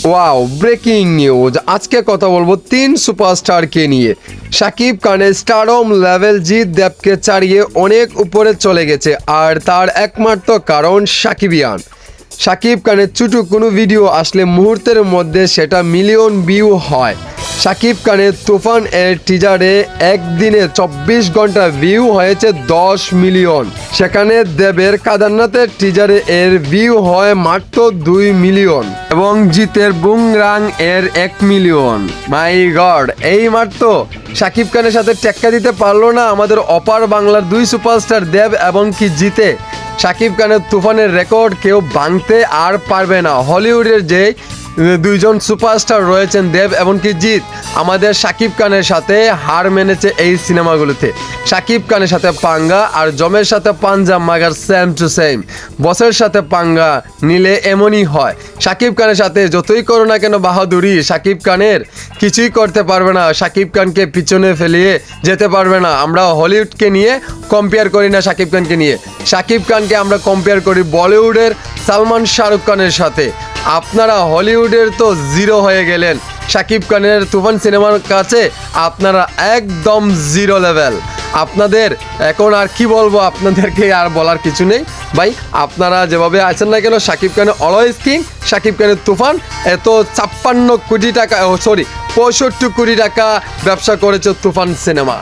Wow, breaking news. আজকে কথা বলবো 3 সুপারস্টারকে নিয়ে। শাকিব খানের স্টারডম লেভেল জিৎ দেবকে ছাড়িয়ে অনেক উপরে চলে গেছে, আর তার একমাত্র কারণ শাকিবিয়ান। শাকিব খানের ছোটো কোনো ভিডিও আসলে মুহূর্তের মধ্যে সেটা মিলিয়ন ভিউ হয়। শাকিব খানের তুফান এর টিজারে একদিনে 24 ঘন্টা ভিউ হয়েছে 10 মিলিয়ন। সেখানে দেবের কেদারনাথের টিজারে এর ভিউ হয় মাত্র 2 মিলিয়ন এবং জিতের বুমরাং এর 1 মিলিয়ন। মাই গড, এই মাত্র শাকিব খানের সাথে টেক্কা দিতে পারলো না আমাদের অপার বাংলার 2 সুপারস্টার দেব এবং কি জিতে। শাকিব খানের তুফানের রেকর্ড কেউ ভাঙতে আর পারবে না। হলিউডের যে 2জন সুপারস্টার রয়েছেন দেব এবং কি জিৎ, আমাদের শাকিব খানের সাথে হার মেনেছে এই সিনেমাগুলোতে। শাকিব খানের সাথে পাঙ্গা আর জমের সাথে পাঞ্জাব মাগার সেম টু সেম। বসের সাথে পাঙ্গা নিলে এমনই হয়। শাকিব খানের সাথে যতই করো না কেন বাহাদুরি, শাকিব খানের কিছুই করতে পারবে না। শাকিব খানকে পিছনে ফেলিয়ে যেতে পারবে না। আমরা হলিউডকে নিয়ে কম্পেয়ার করি না শাকিব খানকে নিয়ে। শাকিব খানকে আমরা কম্পেয়ার করি বলিউডের সালমান শাহরুখ খানের সাথে। আপনারা হলিউডের তো জিরো হয়ে গেলেন, শাকিব খানের তুফান সিনেমার কাছে আপনারা একদম জিরো লেভেল। আপনাদের এখন আর কি বলবো, আপনাদেরকে আর বলার কিছু নেই ভাই। আপনারা যেভাবে আছেন না কেন, শাকিব খানের অলওয়েজ কিং, শাকিব খানের তুফান এত 56 কোটি টাকা 65 কোটি টাকা ব্যবসা করেছে তুফান সিনেমা।